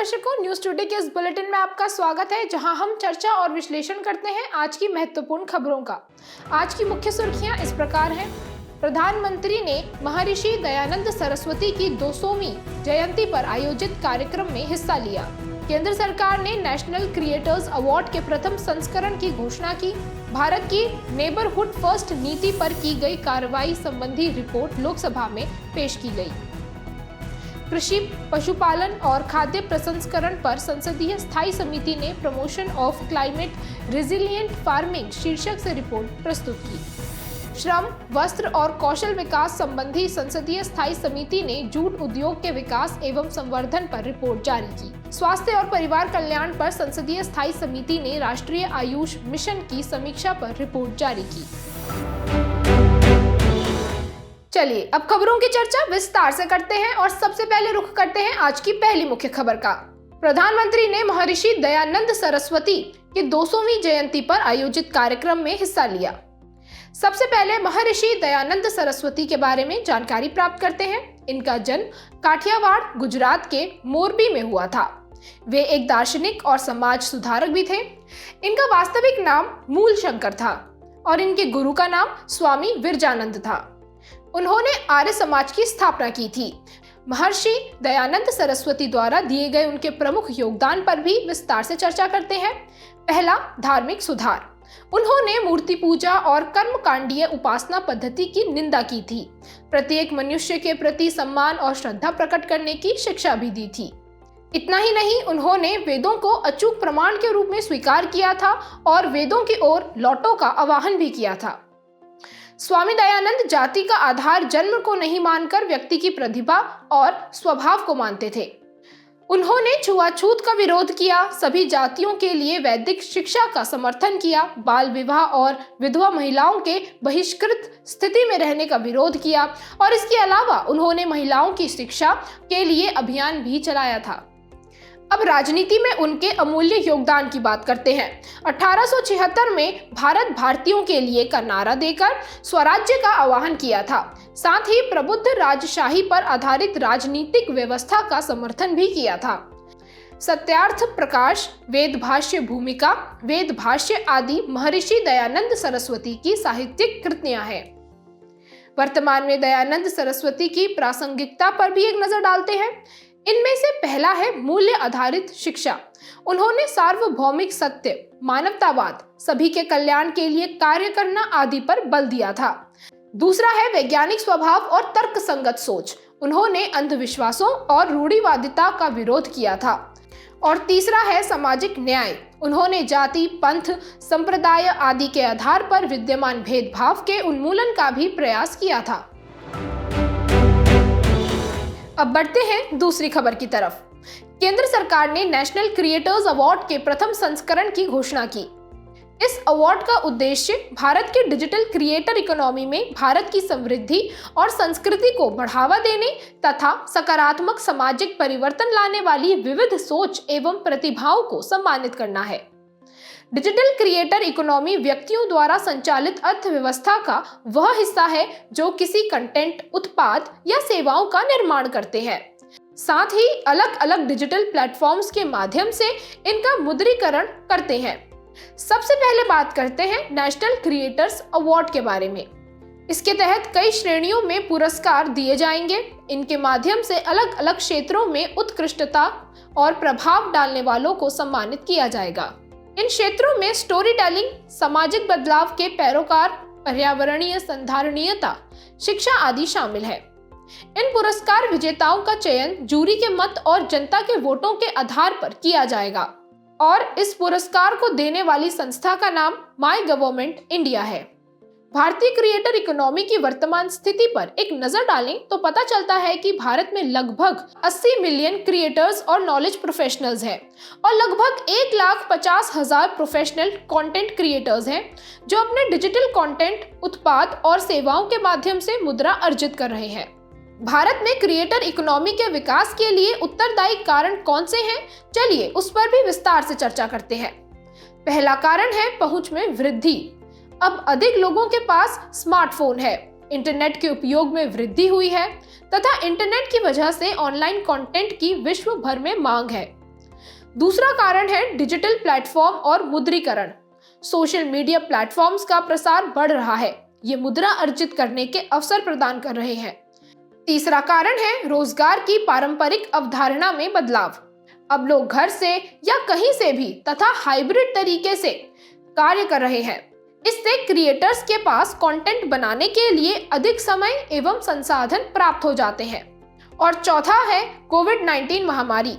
दर्शकों, news today के इस बुलेटिन में आपका स्वागत है, जहां हम चर्चा और विश्लेषण करते हैं आज की महत्वपूर्ण खबरों का। आज की मुख्य सुर्खियां इस प्रकार हैं। प्रधानमंत्री ने महर्षि दयानंद सरस्वती की 200वीं जयंती पर आयोजित कार्यक्रम में हिस्सा लिया। केंद्र सरकार ने नेशनल क्रिएटर्स अवार्ड के प्रथम संस्करण की घोषणा की। भारत की नेबरहुड फर्स्ट नीति पर की गई कार्रवाई संबंधी रिपोर्ट लोकसभा में पेश की गई। कृषि, पशुपालन और खाद्य प्रसंस्करण पर संसदीय स्थायी समिति ने promotion of climate resilient farming शीर्षक से रिपोर्ट प्रस्तुत की। श्रम, वस्त्र और कौशल विकास संबंधी संसदीय स्थायी समिति ने जूट उद्योग के विकास एवं संवर्धन पर रिपोर्ट जारी की। स्वास्थ्य और परिवार कल्याण पर संसदीय स्थायी समिति ने राष्ट्रीय आयुष मिशन की समीक्षा पर रिपोर्ट जारी की। चलिए अब खबरों की चर्चा विस्तार से करते हैं और सबसे पहले रुख करते हैं आज की पहली मुख्य खबर का। प्रधानमंत्री ने महर्षि दयानंद सरस्वती की 200वीं जयंती पर आयोजित कार्यक्रम में हिस्सा लिया। सबसे पहले महर्षि दयानंद सरस्वती के बारे में जानकारी प्राप्त करते हैं। इनका जन्म काठियावाड़, गुजरात के मोरबी में हुआ था। वे एक दार्शनिक और समाज सुधारक भी थे। इनका वास्तविक नाम मूलशंकर था और इनके गुरु का नाम स्वामी विरजानंद था। उन्होंने आर्य समाज की स्थापना की थी। महर्षि दयानंद सरस्वती द्वारा दिए गए उनके प्रमुख योगदान पर भी विस्तार से चर्चा करते हैं। पहला, धार्मिक सुधार। उन्होंने मूर्ति पूजा और कर्मकांडीय उपासना पद्धति की निंदा की थी। प्रत्येक मनुष्य के प्रति सम्मान और श्रद्धा प्रकट करने की शिक्षा भी दी थी। इतना ही नहीं, उन्होंने वेदों को अचूक प्रमाण के रूप में स्वीकार किया था और वेदों की ओर लौटो का आह्वान भी किया था। स्वामी दयानंद जाति का आधार जन्म को नहीं मानकर व्यक्ति की प्रतिभा और स्वभाव को मानते थे। उन्होंने छुआछूत का विरोध किया, सभी जातियों के लिए वैदिक शिक्षा का समर्थन किया, बाल विवाह और विधवा महिलाओं के बहिष्कृत स्थिति में रहने का विरोध किया और इसके अलावा उन्होंने महिलाओं की शिक्षा के लिए अभियान भी चलाया था। अब राजनीति में उनके अमूल्य योगदान की बात करते हैं। 1876 में भारत भारतीयों के लिए का नारा देकर स्वराज्य का आह्वान किया था। साथ ही प्रबुद्ध राजशाही पर आधारित राजनीतिक व्यवस्था का समर्थन भी किया था। सत्यार्थ प्रकाश, वेद भाष्य भूमिका, वेद भाष्य आदि महर्षि दयानंद सरस्वती की साहित्यिक कृतियां हैं। वर्तमान में दयानंद सरस्वती की प्रासंगिकता पर भी एक नजर डालते हैं। इनमें से पहला है मूल्य आधारित शिक्षा। उन्होंने सार्वभौमिक सत्य, मानवतावाद, सभी के कल्याण के लिए कार्य करना आदि पर बल दिया था। दूसरा है वैज्ञानिक स्वभाव और तर्कसंगत सोच। उन्होंने अंधविश्वासों और रूढ़िवादिता का विरोध किया था। और तीसरा है सामाजिक न्याय। उन्होंने जाति, पंथ, संप्रदाय आदि के आधार पर विद्यमान भेदभाव के उन्मूलन का भी प्रयास किया था। अब बढ़ते हैं दूसरी खबर की तरफ। केंद्र सरकार ने नेशनल क्रिएटर्स अवार्ड के प्रथम संस्करण की घोषणा की। इस अवार्ड का उद्देश्य भारत के डिजिटल क्रिएटर इकोनॉमी में भारत की समृद्धि और संस्कृति को बढ़ावा देने तथा सकारात्मक सामाजिक परिवर्तन लाने वाली विविध सोच एवं प्रतिभाओं को सम्मानित करना है। डिजिटल क्रिएटर इकोनॉमी व्यक्तियों द्वारा संचालित अर्थव्यवस्था का वह हिस्सा है जो किसी कंटेंट, उत्पाद या सेवाओं का निर्माण करते हैं। साथ ही अलग अलग डिजिटल प्लेटफॉर्म्स के माध्यम से इनका मुद्रीकरण करते हैं। सबसे पहले बात करते हैं नेशनल क्रिएटर्स अवार्ड के बारे में। इसके तहत कई श्रेणियों में पुरस्कार दिए जाएंगे। इनके माध्यम से अलग अलग क्षेत्रों में उत्कृष्टता और प्रभाव डालने वालों को सम्मानित किया जाएगा। इन क्षेत्रों में स्टोरी टेलिंग, सामाजिक बदलाव के पैरोकार, पर्यावरणीय संधारणीयता, शिक्षा आदि शामिल है। इन पुरस्कार विजेताओं का चयन जूरी के मत और जनता के वोटों के आधार पर किया जाएगा और इस पुरस्कार को देने वाली संस्था का नाम माय गवर्नमेंट इंडिया है। भारतीय क्रिएटर इकोनॉमी की वर्तमान स्थिति पर एक नजर डालें तो पता चलता है कि भारत में लगभग 80 मिलियन क्रिएटर्स और नॉलेज प्रोफेशनल्स हैं और लगभग 1,50,000 प्रोफेशनल कंटेंट क्रिएटर्स हैं जो अपने डिजिटल कंटेंट, उत्पाद और सेवाओं के माध्यम से मुद्रा अर्जित कर रहे हैं। भारत में क्रिएटर इकोनॉमी के विकास के लिए उत्तरदायी कारण कौन से हैं? चलिए उस पर भी विस्तार से चर्चा करते हैं। पहला कारण है पहुंच में वृद्धि। अब अधिक लोगों के पास स्मार्टफोन है, इंटरनेट के उपयोग में वृद्धि हुई है तथा इंटरनेट की वजह से ऑनलाइन कंटेंट की विश्व भर में मांग है। दूसरा कारण है डिजिटल प्लेटफॉर्म और मुद्रीकरण। सोशल मीडिया प्लेटफॉर्म्स का प्रसार बढ़ रहा है। ये मुद्रा अर्जित करने के अवसर प्रदान कर रहे हैं। तीसरा कारण है रोजगार की पारंपरिक अवधारणा में बदलाव। अब लोग घर से या कहीं से भी तथा हाइब्रिड तरीके से कार्य कर रहे हैं। इससे क्रिएटर्स के पास कंटेंट बनाने के लिए अधिक समय एवं संसाधन प्राप्त हो जाते हैं। और चौथा है कोविड-19 महामारी।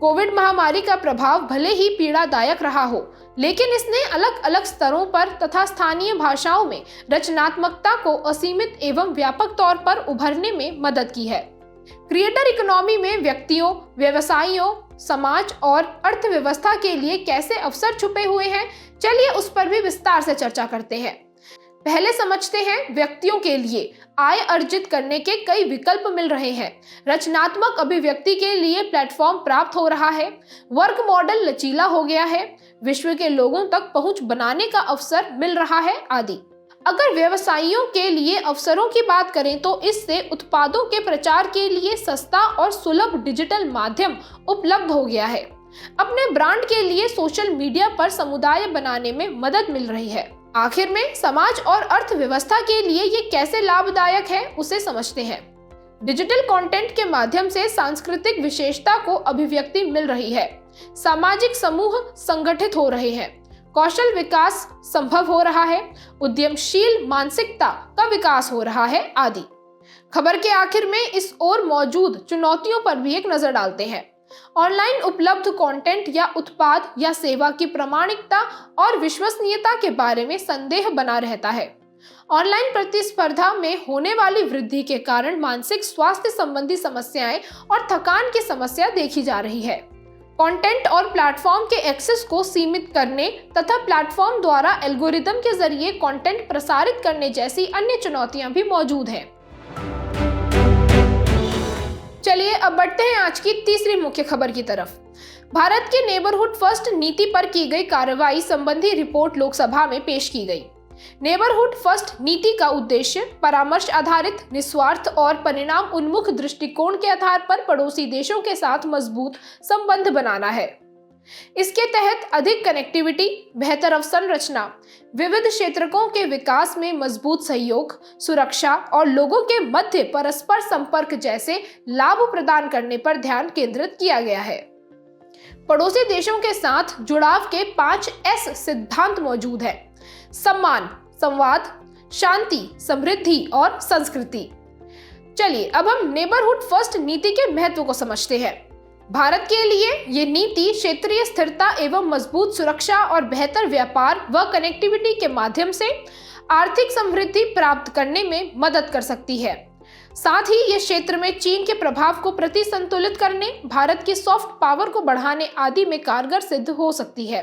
कोविड महामारी का प्रभाव भले ही पीड़ादायक रहा हो, लेकिन इसने अलग अलग स्तरों पर तथा स्थानीय भाषाओं में रचनात्मकता को असीमित एवं व्यापक तौर पर उभरने में मदद की है। क्रिएटर इकोनॉमी में व्यक्तियों, व्यवसायियों, समाज और अर्थव्यवस्था के लिए कैसे अवसर छुपे हुए हैं, चलिए उस पर भी विस्तार से चर्चा करते हैं। पहले समझते हैं व्यक्तियों के लिए आय अर्जित करने के कई विकल्प मिल रहे हैं। रचनात्मक अभिव्यक्ति के लिए प्लेटफॉर्म प्राप्त हो रहा है। वर्क मॉडल लचीला हो गया है। विश्व के लोगों तक पहुंच बनाने का अवसर मिल रहा है आदि। अगर व्यवसायियों के लिए अवसरों की बात करें तो इससे उत्पादों के प्रचार के लिए सस्ता और सुलभ डिजिटल माध्यम उपलब्ध हो गया है। अपने ब्रांड के लिए सोशल मीडिया पर समुदाय बनाने में मदद मिल रही है। आखिर में समाज और अर्थव्यवस्था के लिए ये कैसे लाभदायक है उसे समझते हैं। डिजिटल कंटेंट के माध्यम से सांस्कृतिक विशेषता को अभिव्यक्ति मिल रही है। सामाजिक समूह संगठित हो रहे हैं। कौशल विकास संभव हो रहा है। उद्यमशील मानसिकता का विकास हो रहा है आदि। खबर के आखिर में इस ओर मौजूद चुनौतियों पर भी एक नजर डालते हैं। ऑनलाइन उपलब्ध कंटेंट या उत्पाद या सेवा की प्रामाणिकता और विश्वसनीयता के बारे में संदेह बना रहता है। ऑनलाइन प्रतिस्पर्धा में होने वाली वृद्धि के कारण मानसिक स्वास्थ्य संबंधी समस्याएं और थकान की समस्या देखी जा रही है। कंटेंट और प्लेटफॉर्म के एक्सेस को सीमित करने तथा प्लेटफॉर्म द्वारा एल्गोरिदम के जरिए कंटेंट प्रसारित करने जैसी अन्य चुनौतियां भी मौजूद हैं। चलिए अब बढ़ते हैं आज की तीसरी मुख्य खबर की तरफ। भारत की नेबरहुड फर्स्ट नीति पर की गई कार्रवाई संबंधी रिपोर्ट लोकसभा में पेश की गई। नेबरहुड फर्स्ट नीति का उद्देश्य परामर्श आधारित, निस्वार्थ और परिणाम उन्मुख दृष्टिकोण के आधार पर पड़ोसी देशों के साथ मजबूत संबंध बनाना है। इसके तहत अधिक कनेक्टिविटी, बेहतर अवसंरचना, विविध क्षेत्रों के विकास में मजबूत सहयोग, सुरक्षा और लोगों के मध्य परस्पर संपर्क जैसे लाभ प्रदान करने पर ध्यान केंद्रित किया गया है। पड़ोसी देशों के साथ जुड़ाव के 5 S सिद्धांत मौजूद हैं: सम्मान, संवाद, शांति, समृद्धि और संस्कृति। चलिए अब हम नेबरहुड फर्स्ट नीति के महत्व को समझते हैं। भारत के लिए ये नीति क्षेत्रीय स्थिरता एवं मजबूत सुरक्षा और बेहतर व्यापार व कनेक्टिविटी के माध्यम से आर्थिक समृद्धि प्राप्त करने में मदद कर सकती है। साथ ही ये क्षेत्र में चीन के प्रभाव को प्रतिसंतुलित करने, भारत की सॉफ्ट पावर को बढ़ाने आदि में कारगर सिद्ध हो सकती है।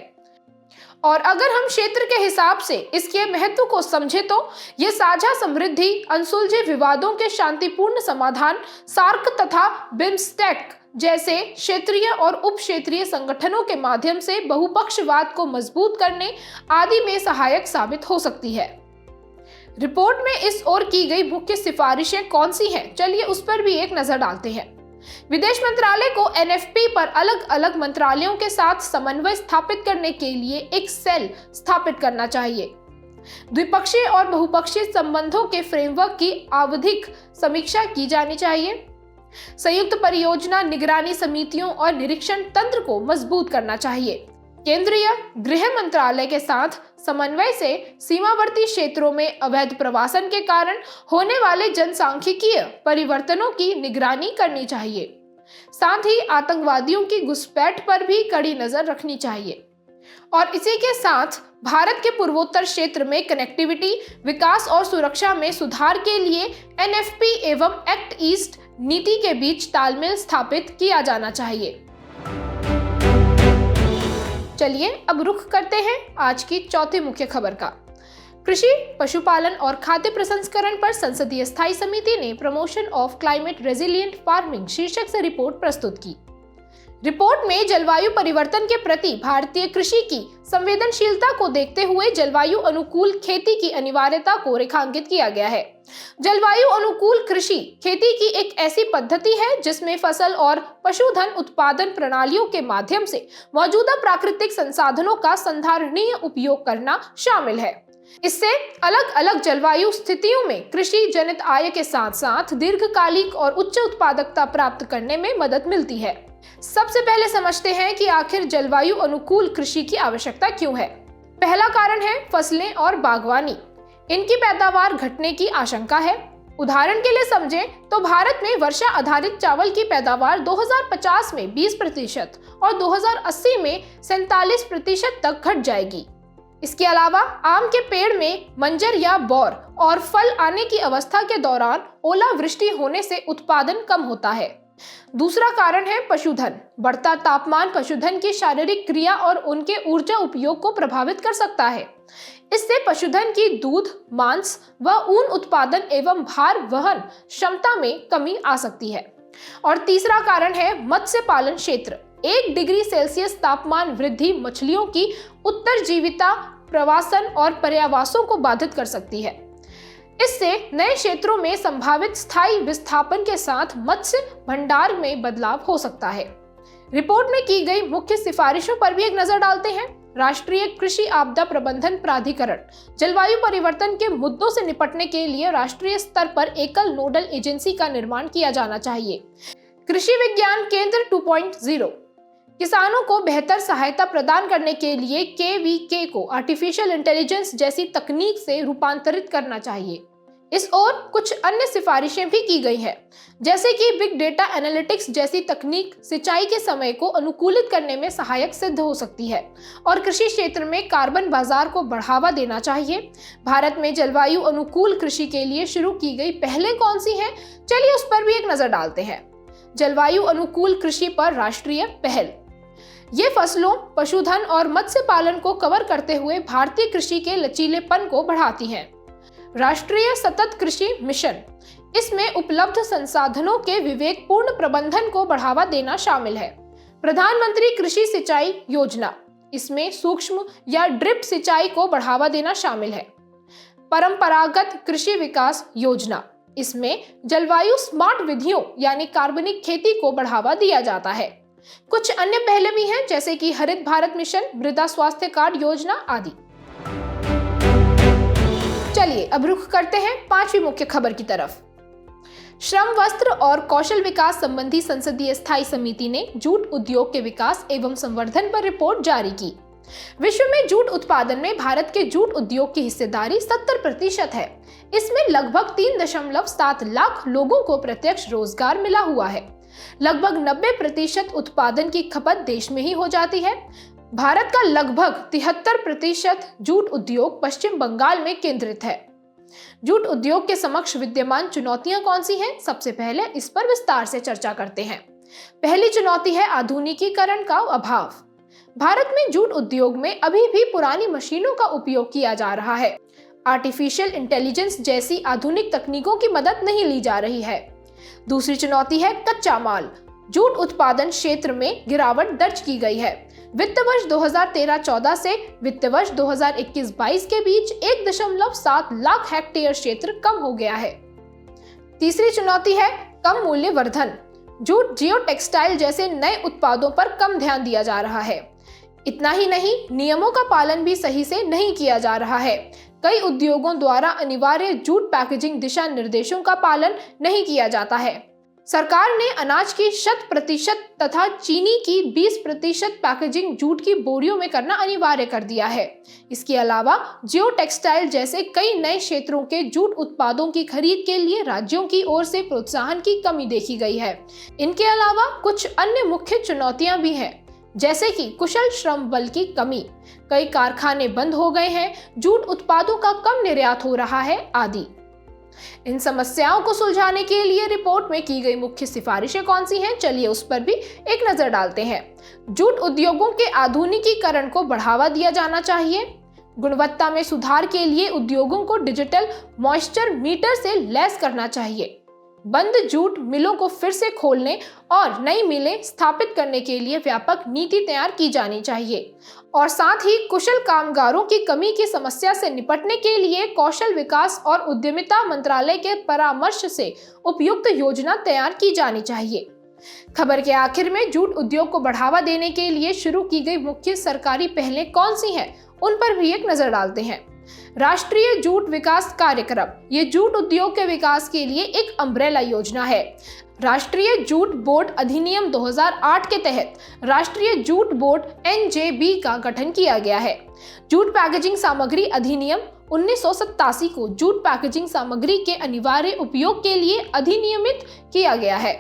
और अगर हम क्षेत्र के हिसाब से इसके महत्व को समझें तो ये साझा समृद्धि, अनसुलझे विवादों के शांतिपूर्ण समाधान, सार्क तथा बिम्स्टेक जैसे क्षेत्रीय और उप क्षेत्रीय संगठनों के माध्यम से बहुपक्षवाद को मजबूत करने आदि में सहायक साबित हो सकती है। रिपोर्ट में इस ओर की गई मुख्य सिफारिशें कौन सी हैं? चलिए उस पर भी एक नजर डालते हैं। विदेश मंत्रालय को NFP पर अलग अलग मंत्रालयों के साथ समन्वय स्थापित करने के लिए एक सेल स्थापित करना चाहिए। द्विपक्षीय और बहुपक्षीय संबंधों के फ्रेमवर्क की आवधिक समीक्षा की जानी चाहिए। संयुक्त परियोजना निगरानी समितियों और निरीक्षण तंत्र को मजबूत करना चाहिए। केंद्रीय गृह मंत्रालय के साथ समन्वय से सीमावर्ती क्षेत्रों में अवैध प्रवासन के कारण होने वाले जनसांख्यिकीय परिवर्तनों की निगरानी करनी चाहिए। साथ ही आतंकवादियों की घुसपैठ पर भी कड़ी नजर रखनी चाहिए। और इसी के साथ भारत के पूर्वोत्तर क्षेत्र में कनेक्टिविटी, विकास और सुरक्षा में सुधार के लिए NFP एवं एक्ट ईस्ट नीति के बीच तालमेल स्थापित किया जाना चाहिए। चलिए अब रुख करते हैं आज की चौथी मुख्य खबर का। कृषि, पशुपालन और खाद्य प्रसंस्करण पर संसदीय स्थायी समिति ने promotion of climate resilient farming शीर्षक से रिपोर्ट प्रस्तुत की। रिपोर्ट में जलवायु परिवर्तन के प्रति भारतीय कृषि की संवेदनशीलता को देखते हुए जलवायु अनुकूल खेती की अनिवार्यता को रेखांकित किया गया है। जलवायु अनुकूल कृषि खेती की एक ऐसी पद्धति है जिसमें फसल और पशुधन उत्पादन प्रणालियों के माध्यम से मौजूदा प्राकृतिक संसाधनों का संधारणीय उपयोग करना शामिल है। इससे अलग अलग जलवायु स्थितियों में कृषि जनित आय के साथ साथ दीर्घकालिक और उच्च उत्पादकता प्राप्त करने में मदद मिलती है। सबसे पहले समझते हैं कि आखिर जलवायु अनुकूल कृषि की आवश्यकता क्यों है। पहला कारण है फसलें और बागवानी। इनकी पैदावार घटने की आशंका है। उदाहरण के लिए समझें तो भारत में वर्षा आधारित चावल की पैदावार 2050 में 20% और 2080 में 47% तक घट जाएगी। इसके अलावा आम के पेड़ में मंजर या बौर और फल आने की अवस्था के दौरान ओलावृष्टि होने से उत्पादन कम होता है। दूसरा कारण है पशुधन। बढ़ता तापमान पशुधन की शारीरिक क्रिया और उनके ऊर्जा उपयोग को प्रभावित कर सकता है। इससे पशुधन की दूध, मांस व ऊन उत्पादन एवं भार वहन क्षमता में कमी आ सकती है। और तीसरा कारण है मत्स्य पालन क्षेत्र। 1 डिग्री सेल्सियस तापमान वृद्धि मछलियों की उत्तरजीविता, प्रवासन और पर्यावासों को बाधित कर सकती है। इससे नए क्षेत्रों में संभावित स्थायी विस्थापन के साथ मत्स्य भंडार में बदलाव हो सकता है। रिपोर्ट में की गई मुख्य सिफारिशों पर भी एक नजर डालते हैं। राष्ट्रीय कृषि आपदा प्रबंधन प्राधिकरण जलवायु परिवर्तन के मुद्दों से निपटने के लिए राष्ट्रीय स्तर पर एकल नोडल एजेंसी का निर्माण किया जाना चाहिए। कृषि विज्ञान केंद्र 2.0 किसानों को बेहतर सहायता प्रदान करने के लिए KVK को आर्टिफिशियल इंटेलिजेंस जैसी तकनीक से रूपांतरित करना चाहिए। इस ओर कुछ अन्य सिफारिशें भी की गई हैं, जैसे कि बिग डेटा एनालिटिक्स जैसी तकनीक सिंचाई के समय को अनुकूलित करने में सहायक सिद्ध हो सकती है और कृषि क्षेत्र में कार्बन बाजार को बढ़ावा देना चाहिए। भारत में जलवायु अनुकूल कृषि के लिए शुरू की गई पहलें कौन सी हैं? चलिए उस पर भी एक नजर डालते हैं। जलवायु अनुकूल कृषि पर राष्ट्रीय पहल। ये फसलों, पशुधन और मत्स्य पालन को कवर करते हुए भारतीय कृषि के लचीलेपन को बढ़ाती है। राष्ट्रीय सतत कृषि मिशन, इसमें उपलब्ध संसाधनों के विवेकपूर्ण प्रबंधन को बढ़ावा देना शामिल है। प्रधानमंत्री कृषि सिंचाई योजना, इसमें सूक्ष्म या ड्रिप सिंचाई को बढ़ावा देना शामिल है। परंपरागत कृषि विकास योजना, इसमें जलवायु स्मार्ट विधियों यानी कार्बनिक खेती को बढ़ावा दिया जाता है। कुछ अन्य पहले भी हैं, जैसे कि हरित भारत मिशन, मृदा स्वास्थ्य कार्ड योजना आदि। चलिए अब रुख करते हैं 5वीं मुख्य खबर की तरफ। श्रम, वस्त्र और कौशल विकास संबंधी संसदीय स्थायी समिति ने जूट उद्योग के विकास एवं संवर्धन पर रिपोर्ट जारी की। विश्व में जूट उत्पादन में भारत के जूट उद्योग की हिस्सेदारी 70% है। इसमें लगभग 3.7 लाख लोगों को प्रत्यक्ष रोजगार मिला हुआ है। लगभग 90% उत्पादन की खपत देश में ही हो जाती है। भारत का लगभग 73% जूट उद्योग पश्चिम बंगाल में केंद्रित है। जूट उद्योग के समक्ष विद्यमान चुनौतियां कौन सी हैं? सबसे पहले इस पर विस्तार से चर्चा करते हैं। पहली चुनौती है आधुनिकीकरण का अभाव। भारत में जूट उद्योग में अभी भी पुरानी मशीनों का उपयोग किया जा रहा है। आर्टिफिशियल इंटेलिजेंस जैसी आधुनिक तकनीकों की मदद नहीं ली जा रही है। दूसरी चुनौती है कच्चा माल। जूट उत्पादन क्षेत्र में गिरावट दर्ज की गई है। वित्त वर्ष 2013-14 से वित्त वर्ष 2021-22 के बीच 1.7 लाख हेक्टेयर क्षेत्र कम हो गया है। तीसरी चुनौती है कम मूल्य वर्धन। जूट जियो टेक्सटाइल जैसे नए उत्पादों पर कम ध्यान दिया जा रहा है। इतना ही नहीं, नियमों का पालन भी सही से नहीं किया जा रहा है। कई उद्योगों द्वारा अनिवार्य जूट पैकेजिंग दिशा निर्देशों का पालन नहीं किया जाता है। सरकार ने अनाज की 100% तथा चीनी की 20% पैकेजिंग जूट की बोरियों में करना अनिवार्य कर दिया है। इसके अलावा जियो टेक्सटाइल जैसे कई नए क्षेत्रों के जूट उत्पादों की खरीद के लिए राज्यों की ओर से प्रोत्साहन की कमी देखी गई है। इनके अलावा कुछ अन्य मुख्य चुनौतियां भी हैं, जैसे कि कुशल श्रम बल की कमी, कई कारखाने बंद हो गए हैं, जूट उत्पादों का कम निर्यात हो रहा है आदि। इन समस्याओं को सुलझाने के लिए रिपोर्ट में की गई मुख्य सिफारिशें कौन सी हैं? चलिए उस पर भी एक नजर डालते हैं। जूट उद्योगों के आधुनिकीकरण को बढ़ावा दिया जाना चाहिए। गुणवत्ता में सुधार के लिए उद्योगों को डिजिटल मॉइस्चर मीटर से लैस करना चाहिए। बंद जूट मिलों को फिर से खोलने और नई मिलें स्थापित करने के लिए व्यापक नीति तैयार की जानी चाहिए और साथ ही कुशल कामगारों की कमी की समस्या से निपटने के लिए कौशल विकास और उद्यमिता मंत्रालय के परामर्श से उपयुक्त योजना तैयार की जानी चाहिए। खबर के आखिर में जूट उद्योग को बढ़ावा देने के लिए शुरू की गई मुख्य सरकारी पहलें कौन सी हैं, उन पर भी एक नजर डालते हैं। राष्ट्रीय जूट विकास कार्यक्रम, ये जूट उद्योग के विकास के लिए एक अम्ब्रेला योजना है। राष्ट्रीय जूट बोर्ड अधिनियम 2008 के तहत राष्ट्रीय जूट बोर्ड NJB का गठन किया गया है। जूट पैकेजिंग सामग्री अधिनियम 1987 को जूट पैकेजिंग सामग्री के अनिवार्य उपयोग के लिए अधिनियमित किया गया है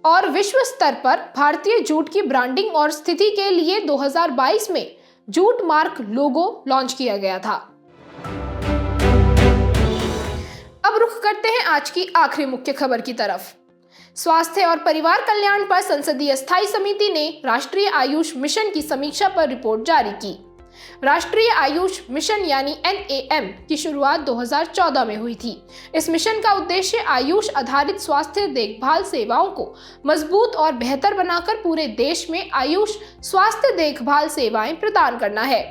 और विश्व स्तर पर भारतीय जूट की ब्रांडिंग और स्थिति के लिए 2022 में जूट मार्क लोगो लॉन्च किया गया था। अब रुख करते हैं आज की आखिरी मुख्य खबर की तरफ। स्वास्थ्य और परिवार कल्याण पर संसदीय स्थायी समिति ने राष्ट्रीय आयुष मिशन की समीक्षा पर रिपोर्ट जारी की। राष्ट्रीय आयुष मिशन यानी NAM की शुरुआत 2014 में हुई थी। इस मिशन का उद्देश्य आयुष आधारित स्वास्थ्य देखभाल सेवाओं को मजबूत और बेहतर बनाकर पूरे देश में आयुष स्वास्थ्य देखभाल सेवाएं प्रदान करना है।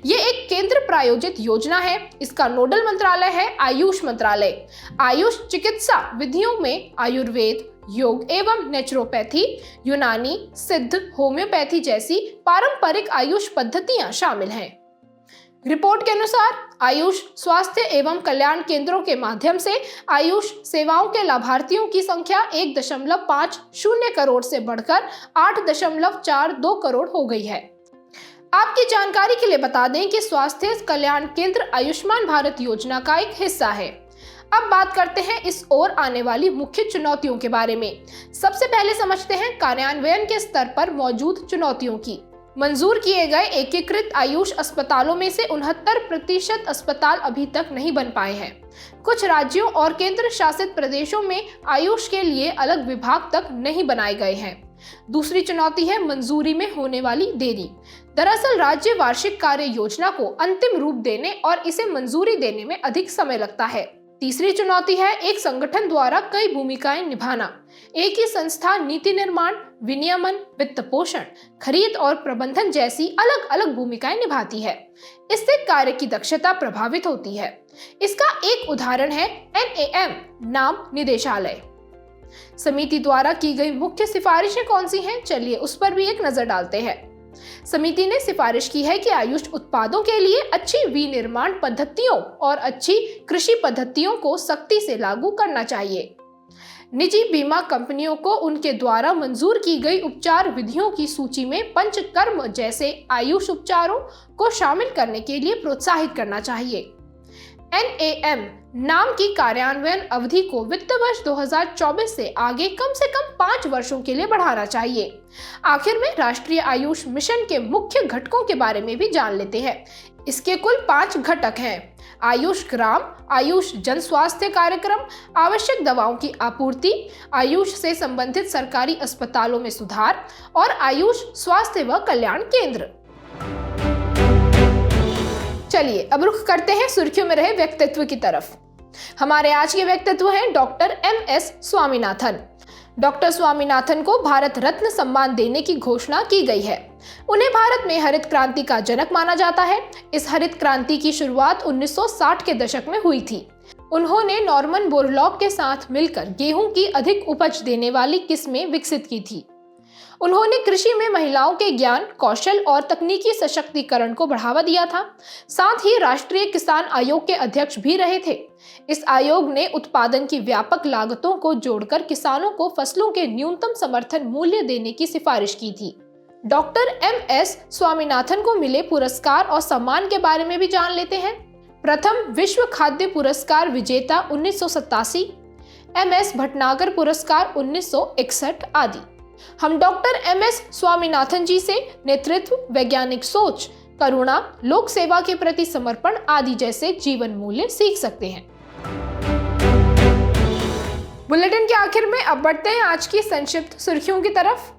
ये एक केंद्र प्रायोजित योजना है। इसका नोडल मंत्रालय है आयुष मंत्रालय। आयुष चिकित्सा विधियों में आयुर्वेद, योग एवं नेचुरोपैथी, यूनानी, सिद्ध, होम्योपैथी जैसी पारंपरिक आयुष पद्धतियां शामिल हैं। रिपोर्ट के अनुसार आयुष स्वास्थ्य एवं कल्याण केंद्रों के माध्यम से आयुष सेवाओं के लाभार्थियों की संख्या 1.50 करोड़ से बढ़कर 8.42 करोड़ हो गई है। आपकी जानकारी के लिए बता दें कि स्वास्थ्य कल्याण केंद्र आयुष्मान भारत योजना का एक हिस्सा है। अब बात करते हैं इस ओर आने वाली मुख्य चुनौतियों के बारे में। सबसे पहले समझते हैं कार्यान्वयन के स्तर पर मौजूद चुनौतियों की। मंजूर किए गए एकीकृत आयुष अस्पतालों में से 69% अस्पताल अभी तक नहीं बन पाए हैं। कुछ राज्यों और केंद्र शासित प्रदेशों में आयुष के लिए अलग विभाग तक नहीं बनाए गए हैं। दूसरी चुनौती है मंजूरी में होने वाली देरी। दरअसल राज्य वार्षिक कार्य योजना को अंतिम रूप देने और इसे मंजूरी देने में अधिक समय लगता है। तीसरी चुनौती है एक संगठन द्वारा कई भूमिकाएं निभाना। एक ही संस्था नीति निर्माण, विनियमन, वित्त पोषण, खरीद और प्रबंधन जैसी अलग अलग भूमिकाएं निभाती है। इससे कार्य की दक्षता प्रभावित होती है। इसका एक उदाहरण है NAM नाम निदेशालय। समिति द्वारा की गई मुख्य सिफारिशें कौन सी हैं? चलिए उस पर भी एक नजर डालते हैं। समिति ने सिफारिश की है कि आयुष उत्पादों के लिए अच्छी विनिर्माण पद्धतियों और अच्छी कृषि पद्धतियों को सख्ती से लागू करना चाहिए। निजी बीमा कंपनियों को उनके द्वारा मंजूर की गई उपचार विधियों की सूची में पंचकर्म जैसे आयुष उपचारों को शामिल करने के लिए प्रोत्साहित करना चाहिए। NAM नाम की कार्यान्वयन अवधि को वित्त वर्ष 2024 से आगे कम से कम 5 वर्षों के लिए बढ़ाना चाहिए। आखिर में राष्ट्रीय आयुष मिशन के मुख्य घटकों के बारे में भी जान लेते हैं। इसके कुल 5 घटक हैं: आयुष ग्राम, आयुष जन स्वास्थ्य कार्यक्रम, आवश्यक दवाओं की आपूर्ति, आयुष से संबंधित सरकारी अस्पतालों में सुधार और आयुष स्वास्थ्य व कल्याण केंद्र। चलिए अब रुख करते हैं सुर्खियों में रहे व्यक्तित्व की तरफ। हमारे आज के व्यक्तित्व हैं doctor MS Swaminathan. Doctor Swaminathan को भारत रत्न सम्मान देने की घोषणा की गई है। उन्हें भारत में हरित क्रांति का जनक माना जाता है। इस हरित क्रांति की शुरुआत 1960 के दशक में हुई थी। उन्होंने नॉर्मन बोरलॉग के साथ मिलकर गेहूं की अधिक उपज देने वाली किस्में विकसित की थी। उन्होंने कृषि में महिलाओं के ज्ञान, कौशल और तकनीकी सशक्तिकरण को बढ़ावा दिया था। साथ ही राष्ट्रीय किसान आयोग के अध्यक्ष भी रहे थे। इस आयोग ने उत्पादन की व्यापक लागतों को जोड़कर किसानों को फसलों के न्यूनतम समर्थन मूल्य देने की सिफारिश की थी। डॉक्टर MS स्वामीनाथन को मिले पुरस्कार और सम्मान के बारे में भी जान लेते हैं। प्रथम विश्व खाद्य पुरस्कार विजेता 1987, MS भटनागर पुरस्कार 1961 आदि। हम डॉक्टर MS स्वामीनाथन जी से नेतृत्व, वैज्ञानिक सोच, करुणा, लोक सेवा के प्रति समर्पण आदि जैसे जीवन मूल्य सीख सकते हैं। बुलेटिन के आखिर में अब बढ़ते हैं आज की संक्षिप्त सुर्खियों की तरफ।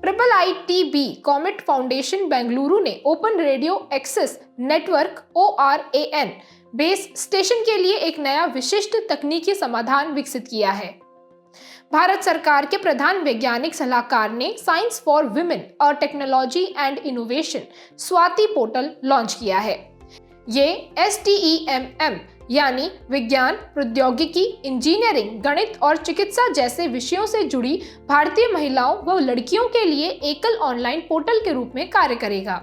IITB कॉमेट फाउंडेशन बेंगलुरु ने open radio access network ORAN base station के लिए एक नया विशिष्ट तकनीकी समाधान विकसित किया है। भारत सरकार के प्रधान वैज्ञानिक सलाहकार ने साइंस फॉर विमेन और technology and innovation Swati portal launch किया है। ये STEMM यानी विज्ञान, प्रौद्योगिकी, इंजीनियरिंग, गणित और चिकित्सा जैसे विषयों से जुड़ी भारतीय महिलाओं व लड़कियों के लिए एकल ऑनलाइन पोर्टल के रूप में कार्य करेगा।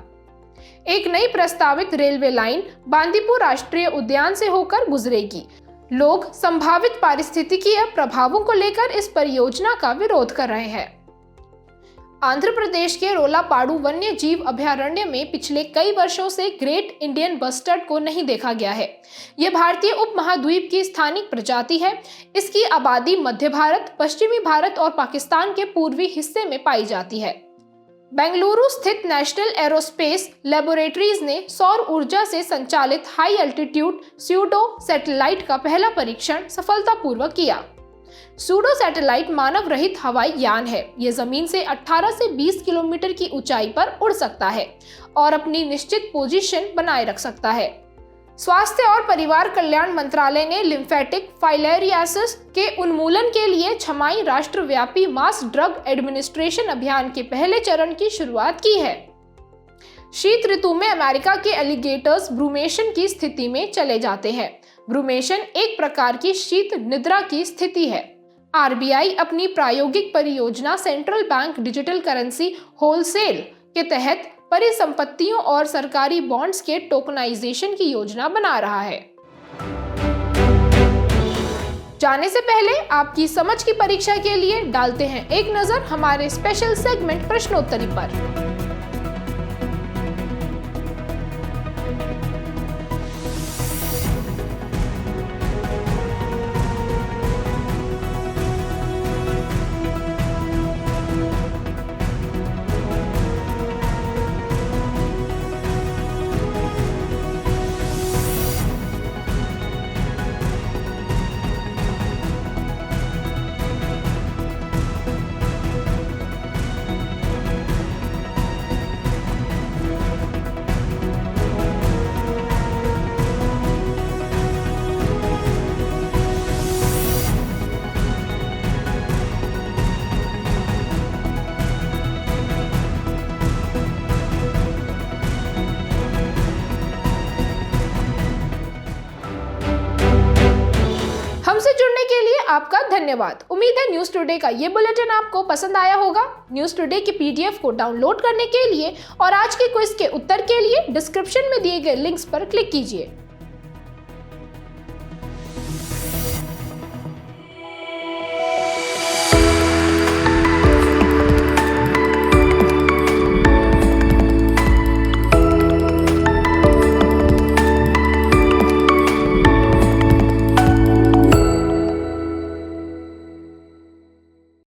एक नई प्रस्तावित रेलवे लाइन बांदीपुर राष्ट्रीय उद्यान से होकर गुजरेगी। लोग संभावित पारिस्थितिकीय प्रभावों को लेकर इस परियोजना का विरोध कर रहे हैं। आंध्र प्रदेश के रोलापाड़ू वन्य जीव अभयारण्य में पिछले कई वर्षों से ग्रेट इंडियन बस्टर्ड को नहीं देखा गया है। यह भारतीय उपमहाद्वीप की स्थानिक प्रजाति है। इसकी आबादी मध्य भारत, पश्चिमी भारत और पाकिस्तान के पूर्वी हिस्से में पाई जाती है। बेंगलुरु स्थित नेशनल एरोस्पेस लैबोरेटरीज ने सौर ऊर्जा से संचालित हाई एल्टीट्यूड स्यूडो सैटेलाइट का पहला परीक्षण सफलतापूर्वक किया। सूडो सैटेलाइट मानव रहित हवाई यान है। यह जमीन से 18 से 20 किलोमीटर की ऊंचाई पर उड़ सकता है और अपनी निश्चित पोजीशन बनाए रख सकता है। स्वास्थ्य और परिवार कल्याण मंत्रालय ने लिम्फेटिक फाइलेरियासिस के उन्मूलन के लिए छमाही राष्ट्रव्यापी मास ड्रग एडमिनिस्ट्रेशन अभियान के पहले चरण की शुरुआत की है। शीत ऋतु में अमेरिका के एलिगेटर्स ब्रूमेशन की स्थिति में चले जाते हैं। ब्रूमेशन एक प्रकार की शीत निद्रा की स्थिति है। RBI अपनी प्रायोगिक परियोजना central bank digital currency wholesale के तहत परिसंपत्तियों और सरकारी बॉन्ड्स के टोकनाइजेशन की योजना बना रहा है। जाने से पहले आपकी समझ की परीक्षा के लिए डालते हैं एक नजर हमारे स्पेशल सेगमेंट प्रश्नोत्तरी पर। हमसे जुड़ने के लिए आपका धन्यवाद। उम्मीद है न्यूज टुडे का ये बुलेटिन आपको पसंद आया होगा। न्यूज टुडे की PDF को डाउनलोड करने के लिए और आज के क्विज के उत्तर के लिए डिस्क्रिप्शन में दिए गए लिंक्स पर क्लिक कीजिए।